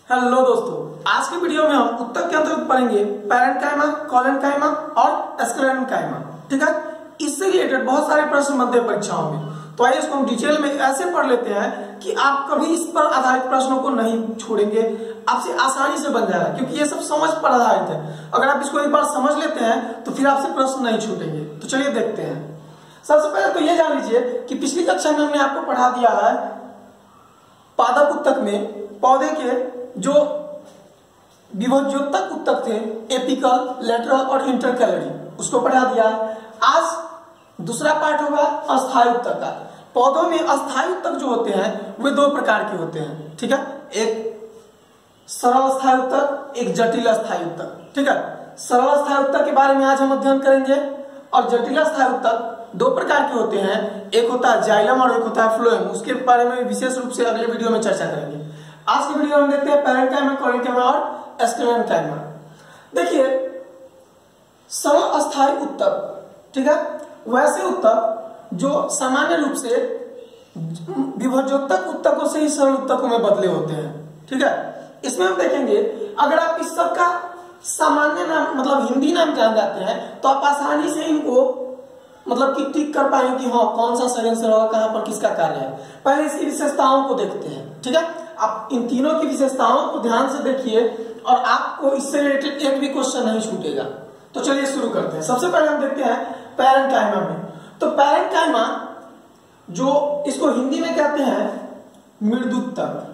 Hello दोस्तों, आज की वीडियो में हम उत्तक के अंतर्गत पढ़ेंगे पैरेन्काइमा, कोलेन्काइमा और स्क्लेरेन्काइमा। ठीक है, इससे रिलेटेड बहुत सारे प्रश्न बनते हैं परीक्षाओं में। तो आइए इसको हम डिटेल में ऐसे पढ़ लेते हैं कि आप कभी इस पर आधारित प्रश्नों को नहीं छोड़ेंगे, आपसे आसानी से बन जाएगा, क्योंकि ये सब समझ पर आधारित है। अगर आप इसको एक बार समझ लेते हैं तो फिर आपसे प्रश्न नहीं छूटेंगे। तो चलिए देखते हैं। सबसे पहले तो ये जान लीजिए कि पिछली कक्षा में हमने आपको पढ़ा दिया है पादप उत्तक में पौधे के जो विभज्योतक उत्तक थे, एपिकल, लेटरल और इंटरकैलरी, उसको पढ़ा दिया। आज दूसरा पार्ट होगा अस्थायी उत्तक का। पौधों में अस्थायी उत्तक जो होते हैं वे दो प्रकार के होते हैं। ठीक है, एक सरल अस्थायी उत्तक, एक जटिल अस्थायी उत्तक। ठीक है, सरल अस्थायी उत्तक के बारे में आज हम अध्ययन करेंगे और जटिल अस्थायी उत्तक दो प्रकार के होते हैं, एक होता है जाइलम और एक होता है फ्लोएम। उसके बारे में विशेष रूप से अगले वीडियो में चर्चा करेंगे। आज की वीडियो में देखते हैं पैरेन्काइमा, कोलेन्काइमा और स्क्लेरेन्काइमा। देखिए, सरल अस्थायी उत्तक, ठीक है, वैसे उत्तक जो सामान्य रूप से विभज्योतक उत्तकों से ही सरल उत्तकों में बदले होते हैं। ठीक है, इसमें हम देखेंगे अगर आप इस सब का सामान्य नाम मतलब हिंदी नाम जान जाते हैं तो आप आसानी से इनको मतलब कि टिक कर पाएंगे कि हाँ कौन सा सही आंसर होगा, कहां पर किसका कार्य है। पहले इसकी विशेषताओं को देखते हैं। ठीक है, आप इन तीनों की विशेषताओं को ध्यान से देखिए और आपको इससे रिलेटेड एक भी क्वेश्चन नहीं छूटेगा। तो चलिए शुरू करते हैं। सबसे पहले हम देखते हैं पैरेन्काइमा में। तो पैरेन्काइमा जो इसको हिंदी में कहते हैं मृदुत्तक,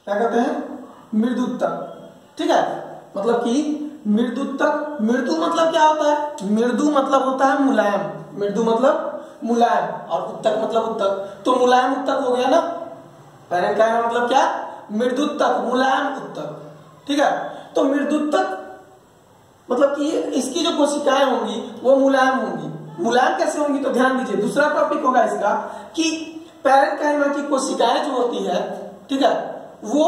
क्या कहते हैं? मृदुत्तक। ठीक है, मतलब कि मृदुत्तक, मृदु मतलब क्या होता है? मृदु मतलब होता है मुलायम, मृदु मतलब मुलायम और उत्तक मतलब उत्तक, तो मुलायम उत्तक हो गया ना। पैरेन्काइमा मतलब क्या? मृदुत्तक, मुलायम उत्तक। ठीक है, तो मृदुत्तक मतलब कि इसकी जो कोशिकाएं होंगी वो मुलायम होंगी। मुलायम कैसे होंगी? तो ध्यान दीजिए, दूसरा टॉपिक होगा इसका कि पैरेन्काइमा की कोशिकाएं जो होती है, ठीक है, वो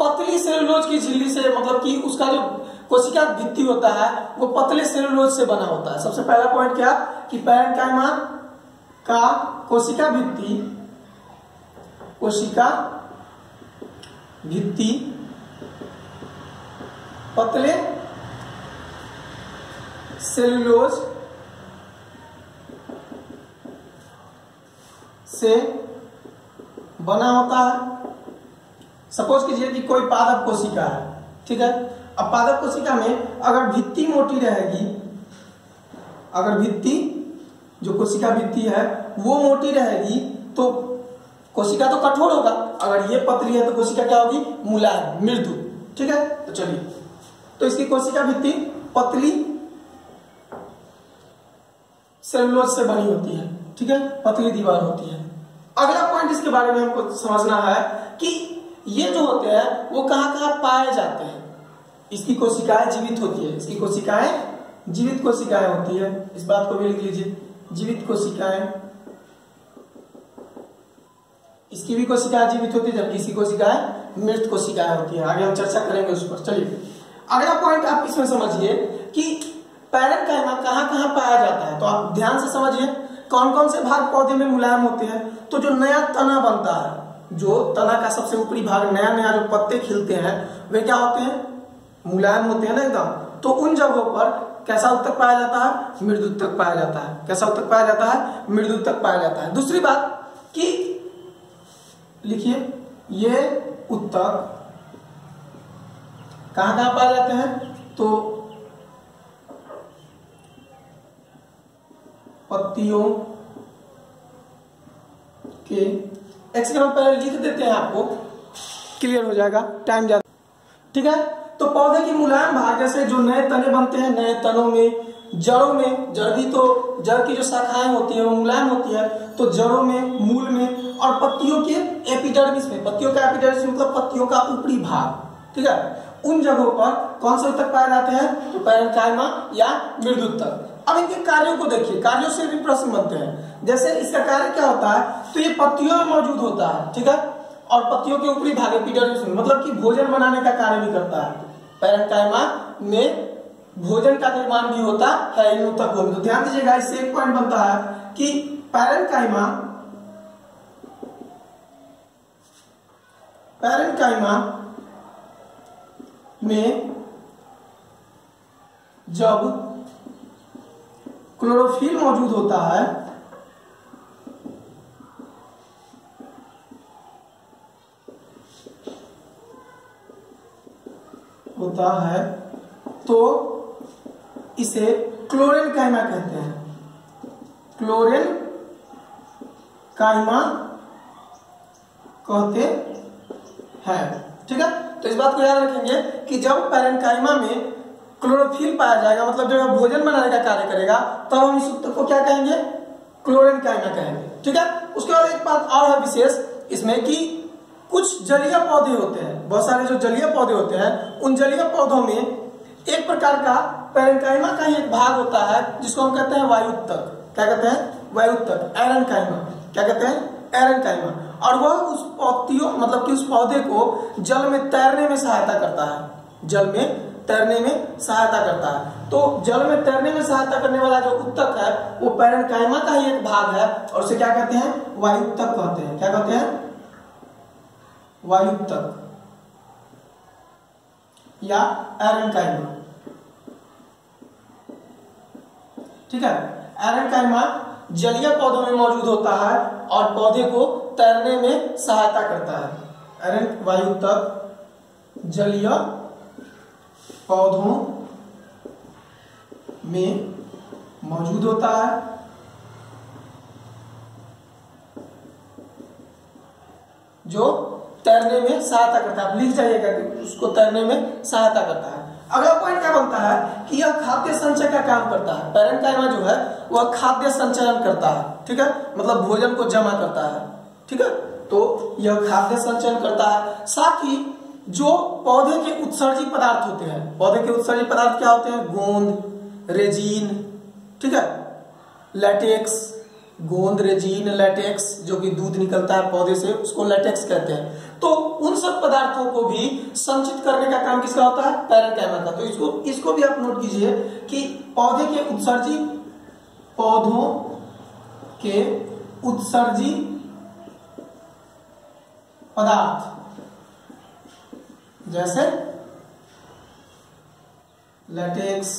पतली सेलुलोज की झिल्ली से, मतलब कि उसका जो कोशिका भित्ति होता है वो पतले सेलुलोज से बना होता है। सबसे पहला पॉइंट क्या कि पैरेन्काइमा का कोशिका भित्ति पतले सेलुलोज से बना होता है। सपोज कीजिए कि कोई पादप कोशिका है। ठीक है, अब पादप कोशिका में अगर भित्ति मोटी रहेगी, अगर भित्ति जो कोशिका भित्ति है वो मोटी रहेगी तो कोशिका तो कठोर होगा, अगर ये पतली है तो कोशिका क्या होगी? मुलायम, मृदु। ठीक है, तो चलिए, तो इसकी कोशिका भित्ति पतली सेलुलोज से बनी होती है। ठीक है, पतली दीवार होती है। अगला पॉइंट इसके बारे में हमको समझना है कि ये जो होते हैं वो कहां कहां पाए जाते हैं। इसकी कोशिकाएं जीवित होती है, इसकी कोशिकाएं जीवित कोशिकाएं होती है, इस बात को भी लिख लीजिए, जीवित कोशिकाएं। इसकी भी कोशिकाएं जीवित होती है जबकि इसकी कोशिकाएं मृत कोशिकाएं होती है। आगे हम चर्चा करेंगे उस पर। चलिए, अगला पॉइंट आप इसमें समझिए कि पैरेन्काइमा कहां कहां पाया जाता है। तो आप ध्यान से समझिए कौन कौन से भाग पौधे में मुलायम होते हैं। तो जो नया तना बनता है, जो तना का सबसे ऊपरी भाग, नया नया जो पत्ते खिलते हैं वे क्या होते हैं? मुलायम होते हैं ना एकदम। तो उन जगहों पर कैसा उत्तक पाया जाता है? मृदुत्तक पाया जाता है। कैसा उत्तक पाया जाता है? मृदुत्तक पाया जाता है। दूसरी बात कि लिखिए, ये उत्तक कहां कहां पाए जाते हैं? तो पत्तियों के, एक सेकंड पहले लिख देते हैं, आपको क्लियर हो जाएगा, टाइम ज्यादा। ठीक है, तो पौधे की मुलायम भाग जैसे जो नए तने बनते हैं, नए तनों में, जड़ों में, जड़ भी तो जड़ की जो शाखाएं होती है वो मुलायम होती है, तो जड़ों में, मूल में और पत्तियों के एपिडर्मिस में। पत्तियों का एपिडर्मिस मतलब पत्तियों का ऊपरी भाग। ठीक है, उन जगहों पर कौन से उत्तक पाए जाते हैं? तो पैरेन्काइमा या मृदुत्तक। अब इनके कार्यों को देखिए, कार्यों से भी प्रश्न बनते हैं। जैसे इसका कार्य क्या होता है? तो ये पत्तियों में मौजूद होता है। ठीक है, और पत्तियों के ऊपरी भाग एपिडर्मिस में, मतलब कि भोजन बनाने का कार्य भी करता है। पैरेन्काइमा में भोजन का निर्माण भी होता है इन उत्तकों में। तो ध्यान दीजिएगा, इससे एक पॉइंट बनता है कि पैरेन्काइमा पैरेन्काइमा में जब क्लोरोफिल मौजूद होता है तो इसे क्लोरेन्काइमा कहते हैं। क्लोरेन्काइमा कहते हैं। ठीक है, तो इस बात को याद रखेंगे कि जब पैरेन्काइमा में क्लोरोफिल पाया जाएगा, मतलब जब भोजन बनाने का कार्य करेगा, तब हम इस उत्तक को क्या कहेंगे? क्लोरेन्काइमा कहेंगे। ठीक है, उसके बाद एक बात और है विशेष इसमें कि कुछ जलीय पौधे होते हैं, बहुत सारे जो जलीय पौधे होते हैं, उन जलीय पौधों में एक प्रकार का पैरेन्काइमा का ही एक भाग होता है जिसको हम कहते हैं वायुत्तक। क्या कहते हैं? वायुत्तक, एरेन्काइमा। क्या कहते हैं? एरेन्काइमा। और वह उस पौधों मतलब कि उस पौधे को जल में तैरने में सहायता करता है, जल में तैरने में सहायता करता है। तो जल में तैरने में सहायता करने वाला जो उत्तक है वो पैरेन्काइमा का ही एक भाग है और उसे क्या कहते हैं? वायुत्तक कहते हैं। क्या कहते हैं? वायुत्तक या एरेन्काइमा। ठीक है, एरेन्काइमा जलीय पौधों में मौजूद होता है और पौधे को तैरने में सहायता करता है। वायुत्तक जलीय पौधों में मौजूद होता है जो तैरने में सहायता करता है। आप लिख जाइएगा कि उसको तैरने में सहायता करता है। अगला पॉइंट क्या बनता है कि यह खाद्य संचय का काम करता है। पैरेन्काइमा जो है वह खाद्य संचयन करता है। ठीक है, मतलब भोजन को जमा करता है। ठीक है, तो यह खाद्य संचयन करता है। साथ ही जो पौधे के उत्सर्जी पदार्थ होते हैं, पौधे के उत्सर्जी पदार्थ क्या होते हैं? गोंद, रेजिन, ठीक है, लैटेक्स, गोंद, रेजिन, लैटेक्स, जो कि दूध निकलता है पौधे से, उसको लैटेक्स कहते हैं। तो उन सब पदार्थों को भी संचित करने का काम किसका होता है? पैरेन्काइमा का। तो इसको भी आप नोट कीजिए कि पौधों के उत्सर्जी पदार्थ जैसे लैटेक्स,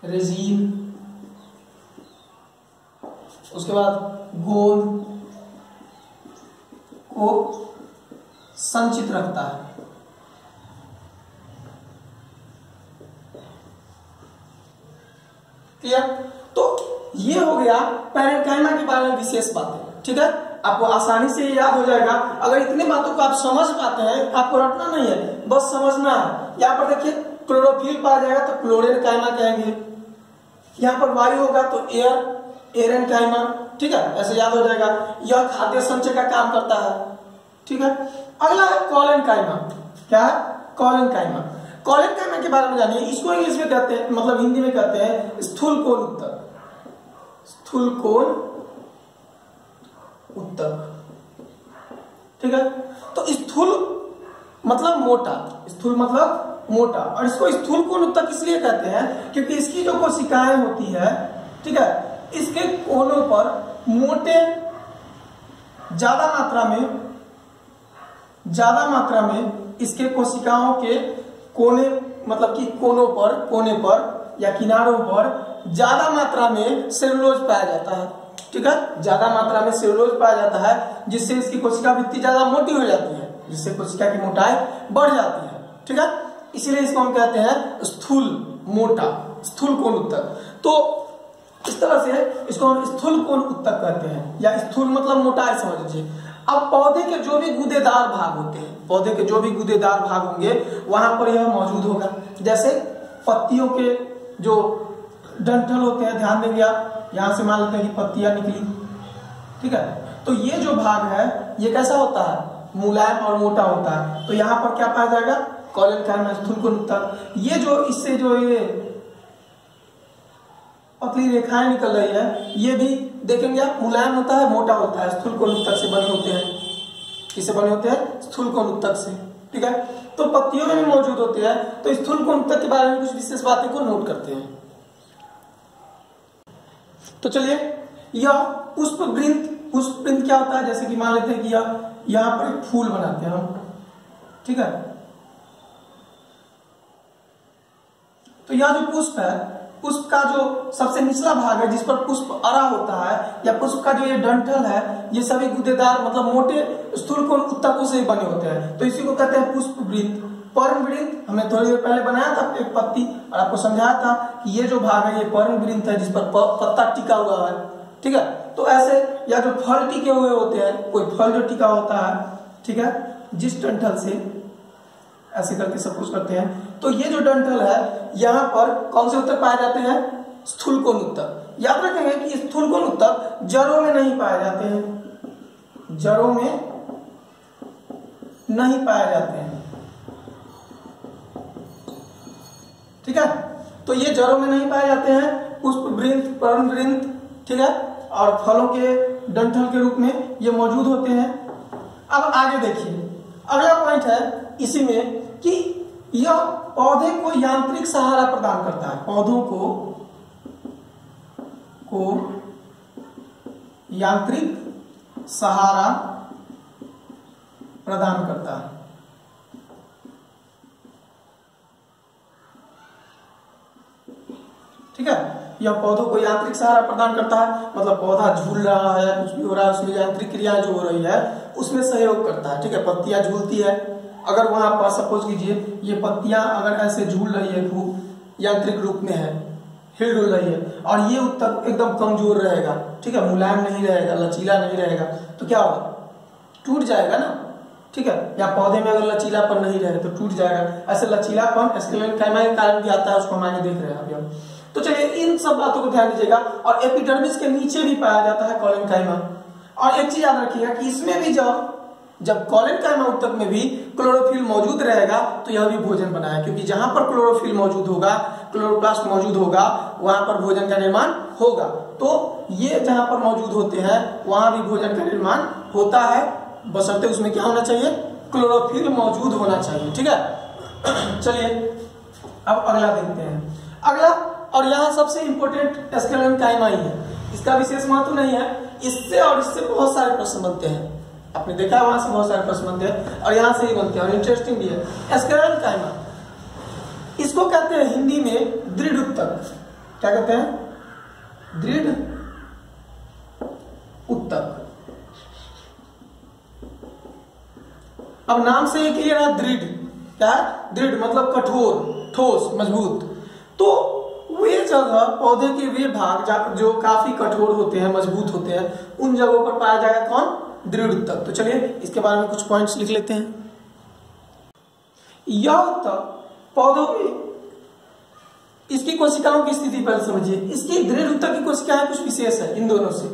रेजिन, उसके बाद गोंद को संचित रखता है। क्लियर? तो ये हो गया पैरेन्काइमा के बारे में विशेष बातें। ठीक है, आपको आसानी से याद हो जाएगा अगर इतने बातों को आप समझ पाते हैं। आपको रटना नहीं है, बस समझना है। यहाँ पर देखिए क्लोरोफिल पाया जाएगा तो क्लोरेन्काइमा कहेंगे, यहाँ पर वायु होगा तो एरेन्काइमा। ठीक है, ऐसे याद हो जाएगा। यह खाद्य संचय का काम करता है। ठीक है, अगला है कॉलेन्काइमा। क्या है? कॉलेन्काइमा। कॉलेन्काइमा के बारे में जानिए। इसको इंग्लिश में कहते हैं, मतलब हिंदी में कहते हैं स्थूल कोण उत्तक। स्थूल कोण उत्तक। ठीक है, तो स्थूल मतलब मोटा, स्थूल मतलब मोटा, और इसको स्थूल कोण उत्तक इसलिए कहते हैं क्योंकि इसकी जो कोशिकाएं होती है, ठीक है, इसके कोनों पर मोटे ज्यादा मात्रा में इसके कोशिकाओं के कोने मतलब कि कोने पर या किनारों पर ज्यादा मात्रा में सेलुलोज पाया जाता है। ठीक है, ज्यादा मात्रा में सेलुलोज पाया जाता है जिससे इसकी कोशिका भित्ति ज्यादा मोटी हो जाती है, जिससे कोशिका की मोटाई बढ़ जाती है। ठीक है, इसीलिए इसको हम कहते हैं स्थूल मोटा, स्थूल कोण उत्तक। तो इस तरह से इसको हम स्थूल कोण उत्तक कहते हैं, या स्थूल मतलब मोटाई समझ लीजिए। अब पौधे के जो भी गूदेदार भाग होते हैं, पौधे के जो भी गूदेदार भाग होंगे वहां पर यह मौजूद होगा। जैसे पत्तियों के जो डंठल होते हैं, ध्यान देंगे आप, यहां से मान लेते हैं कि पत्तियां निकली। ठीक है, तो ये जो भाग है ये कैसा होता है? मुलायम और मोटा होता है। तो यहाँ पर क्या पाया जाएगा? कॉलेन्काइमा, स्थूल कोण उत्तक। ये जो इससे जो ये पतली रेखाएं निकल रही है, ये भी देखेंगे आप, मुलायम होता है, मोटा होता है, स्थूल कोण उत्तक से बने होते हैं। किससे बने होते हैं? स्थूल कोण उत्तक से। ठीक है, तो पत्तियों में भी मौजूद होते हैं। तो स्थूल कोण उत्तक के बारे में कुछ विशेष बातें को नोट करते हैं। तो चलिए, यह पुष्पवृंत पुष्प प्रिंट क्या होता है, जैसे कि मान लेते हैं कि यहाँ पर एक फूल बनाते हैं हम, ठीक है। तो यह जो पुष्प है, पुष्प का जो सबसे निचला भाग है जिस पर पुष्प अरा होता है, या पुष्प का जो ये डंठल है, ये सभी गुदेदार मतलब मोटे स्थूल कोण उत्तकों से बने होते हैं। तो इसी को कहते हैं पुष्प वृंत। पर्म वृंत हमने थोड़ी देर पहले बनाया था एक पत्ती, और आपको समझाया था कि ये जो भाग है ये पर्म वृंत है, जिस पर पत्ता टिका हुआ है, ठीक है। तो ऐसे या जो फल टिके हुए होते हैं, कोई फल जो टिका होता है, ठीक है, जिस डंठल से ऐसे करके सब कुछ करते हैं, तो ये जो डंठल है यहाँ पर कौन से उत्तक पाए जाते हैं, स्थूल कोण उत्तक। याद रखेंगे कि स्थूल कोण उत्तक जड़ों में नहीं पाए जाते हैं, जड़ों में नहीं पाए जाते हैं, ठीक है। तो ये जड़ों में नहीं पाए जाते हैं, पुष्प वृंत, पर्म वृंत, ठीक है, और फलों के डंठल के रूप में ये मौजूद होते हैं। अब आगे देखिए, अगला पॉइंट है इसी में कि यह पौधे को यांत्रिक सहारा प्रदान करता है, पौधों को यांत्रिक सहारा प्रदान करता है। ठीक है, यह पौधों को यांत्रिक सहारा प्रदान करता है, मतलब पौधा झूल रहा है, कुछ भी हो रहा है, उसमें यांत्रिक क्रियाएं जो हो रही है उसमें सहयोग करता है, ठीक है। पत्तियां झूलती है, अगर वहां पर सपोज कीजिए ये पत्तियां अगर ऐसे झूल रही है, खूब यांत्रिक रूप में है, हिल डुल रही है, और ये उत्तक एकदम कमजोर रहेगा, ठीक है, मुलायम नहीं रहेगा, लचीला नहीं रहेगा, तो क्या होगा, टूट जाएगा ना, ठीक है। या पौधे में अगर लचीलापन नहीं रहे तो टूट जाएगा। ऐसे लचीलापन स्क्लेरोकाइमा के कारण भी आता है, उसको हम आगे देख रहे हैं अभी हम। तो चलिए इन सब बातों को ध्यान दीजिएगा। और एपिडर्मिस के नीचे भी पाया जाता है कोलेनकाइमा। और एक चीज याद रखिएगा कि इसमें भी जब कोलेनकाइमा उत्तक में भी क्लोरोफिल मौजूद रहेगा तो यह भी भोजन बनाएगा, क्योंकि जहां पर क्लोरोफिल मौजूद होगा, क्लोरोप्लास्ट मौजूद होगा, वहां पर भोजन का निर्माण होगा। तो ये जहां पर मौजूद होते हैं वहां भी भोजन का निर्माण होता है, बशर्ते उसमें क्या होना चाहिए, क्लोरोफिल मौजूद होना चाहिए, ठीक है। चलिए अब अगला देखते हैं। अगला और यहाँ सबसे इंपोर्टेंट स्क्लेरोकाइमा ही है, इसका विशेष महत्व नहीं है, इससे और इससे बहुत सारे प्रश्न बनते हैं, आपने देखा है वहां से बहुत सारे प्रश्न बनते हैं और यहाँ से ही बनते हैं, और इंटरेस्टिंग भी है। स्क्लेरोकाइमा इसको कहते हैं हिंदी में दृढ़ उत्तक। क्या कहते हैं, दृढ़ उत्तक। अब नाम से ये क्लियर है, दृढ़ क्या है, दृढ़ मतलब कठोर, ठोस, मजबूत। तो वे जगह पौधे के वे भाग जो काफी कठोर होते हैं, मजबूत होते हैं, उन जगहों पर पाया जाएगा कौन, दृढ़ उत्तक। तो चलिए इसके बारे में कुछ पॉइंट्स लिख लेते हैं। यह उत्तक पौधों में इसकी कोशिकाओं की स्थिति पहले समझिए। इसकी दृढ़ उत्तक की कोशिकाएं कुछ विशेष है इन दोनों से।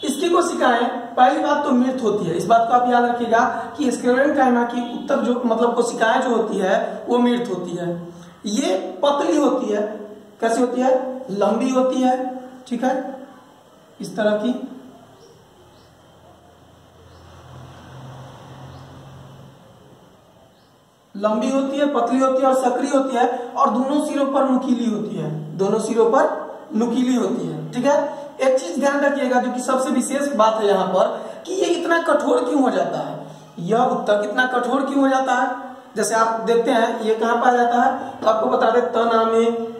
इसकी कोशिकाएं पहली बात तो मृत होती है, इस बात को आप याद रखिएगा कि स्क्लेरोकाइमा की उत्तक जो मतलब कोशिकाएं जो होती है वो मृत होती है। ये पतली होती है, कैसी होती है, लंबी होती है, ठीक है, इस तरह की। लंबी होती है, पतली होती है और सक्रिय होती है, और दोनों सिरों पर नुकीली होती है, दोनों सिरों पर नुकीली होती है, ठीक है। एक चीज ध्यान रखिएगा जो कि सबसे विशेष बात है यहाँ पर, कि ये इतना कठोर क्यों हो जाता है, यह उत्तक इतना कठोर क्यों हो जाता है। जैसे आप देखते हैं ये कहाँ पाया जाता है, तो आपको बता दें तना में,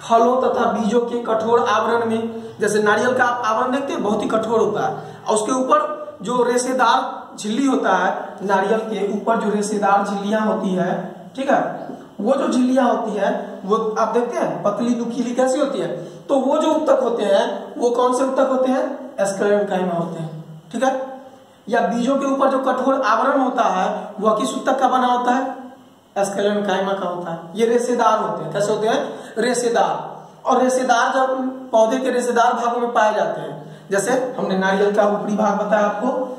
फलों तथा बीजों के कठोर आवरण में। जैसे नारियल का आप आवरण देखते हैं, बहुत ही कठोर होता है, और उसके ऊपर जो रेशेदार झिल्ली होता है, नारियल के ऊपर जो रेशेदार झिल्लियां होती है, ठीक है, वो जो झिल्लियां होती है वो आप देखते हैं पतली नुकीली कैसी होती है। तो वो जो उत्तक होते हैं वो कौन से उत्तक होते हैं, स्क्लेरोकाइमा होते हैं, ठीक है। या बीजों के ऊपर जो कठोर आवरण होता है वह किस उत्तक का बना होता है, स्क्लेरोकाइमा का होता है। ये रेशेदार होते हैं, कैसे होते हैं, रेशेदार। और रेशेदार जब पौधे के रेशेदार भागों में पाए जाते हैं, जैसे हमने नारियल का ऊपरी भाग बताया आपको,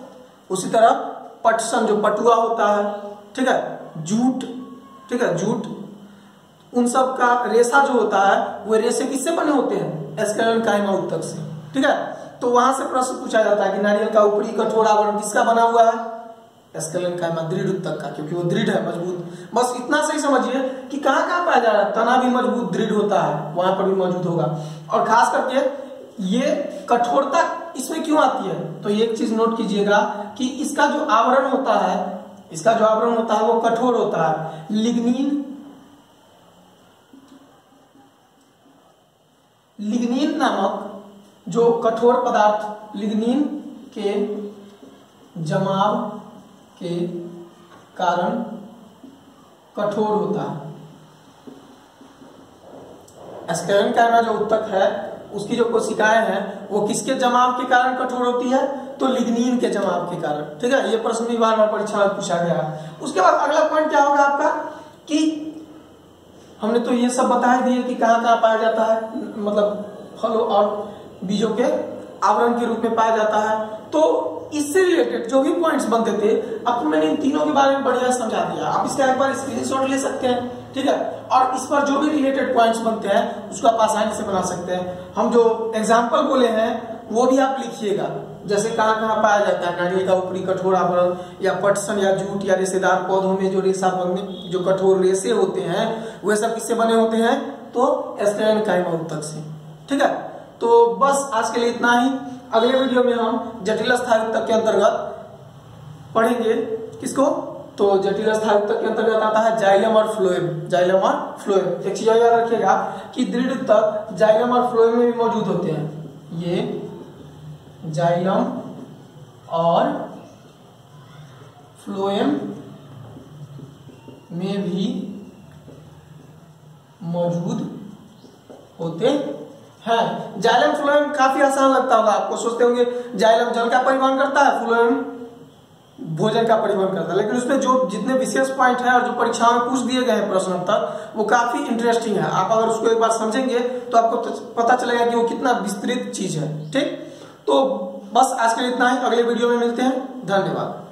उसी तरह पटसन जो पटुआ होता है, ठीक है, जूट, ठीक है, जूट, उन सब का रेशा जो होता है वो रेशे किससे बने होते हैं, स्क्लेरोकाइमा उत्तक से, ठीक है। तो वहां से प्रश्न पूछा जाता है कि नारियल का ऊपरी कठोर आवरण किसका बना हुआ है, स्क्लेरोकाइमा, दृढ़ उत्तक का, क्योंकि वो दृढ़ है, मजबूत। बस इतना सही समझिए कि कहाँ कहाँ पाया जा रहा है, तना भी मजबूत दृढ़ होता है, वहां पर भी मौजूद होगा। और खास करके ये कठोरता इसमें क्यों आती है, तो एक चीज नोट कीजिएगा कि इसका जो आवरण होता है, इसका जो आवरण होता है वो कठोर होता है। लिग्निन नामक जो कठोर पदार्थ, लिग्निन के जमाव के कारण कठोर होता है। एस्केरिन कैना जो उत्तक है उसकी जो कोशिकाएं हैं वो किसके जमाव के कारण कठोर होती है, तो लिग्निन के जमाव के कारण। ठीक है, ये प्रश्न भी बार बार परीक्षा में पूछा गया है। उसके बाद अगला पॉइंट क्या होगा आपका कि हमने तो ये सब बता दिए कि कहाँ कहाँ पाया जाता है, मतलब फलों और बीजों के आवरण के रूप में पाया जाता है। तो इससे रिलेटेड जो भी पॉइंट्स बनते थे आपको मैंने इन तीनों के बारे में बढ़िया समझा दिया। आप इसका एक बार स्क्रीनशॉट ले सकते हैं, ठीक है, और इस पर जो भी रिलेटेड पॉइंट्स बनते हैं उसको आप आसानी से बना सकते हैं। हम जो एग्जाम्पल बोले हैं वो भी आप लिखिएगा, जैसे कहाँ कहाँ पाया जाता है नारियल का ऊपरी कठोर आवरण, या पटसन या जूट या रेशेदार पौधों में जो रेशा बनने जो कठोर रेशे होते हैं वे सब किससे बने होते हैं, तो एस्केरिन कैना उत्तक से। ठीक है, तो बस आज के लिए इतना ही। अगले वीडियो में हम जटिल स्थायी उत्तक के अंतर्गत पढ़ेंगे किसको, तो जटिल स्थायी उत्तक के अंतर्गत आता है जाइलम और फ्लोएम। जाइलम और फ्लोएम, एक चीज याद रखिएगा कि दृढ़ उत्तक जाइलम और फ्लोएम में भी मौजूद होते हैं। ये जाइलम और फ्लोएम में भी मौजूद होते हैं। जाइलम फ्लोएम काफी आसान लगता होगा आपको, सोचते होंगे जाइलम जल का परिवहन करता है, फ्लोएम भोजन का परिवहन करता है, लेकिन उसमें जो जितने विशेष पॉइंट है और जो परीक्षाओं में पूछ दिए गए हैं प्रश्न उत्तर वो काफी इंटरेस्टिंग है। आप अगर उसको एक बार समझेंगे तो आपको पता चलेगा कि वो कितना विस्तृत चीज है। ठीक, तो बस आज के लिए इतना ही, अगले वीडियो में मिलते हैं, धन्यवाद।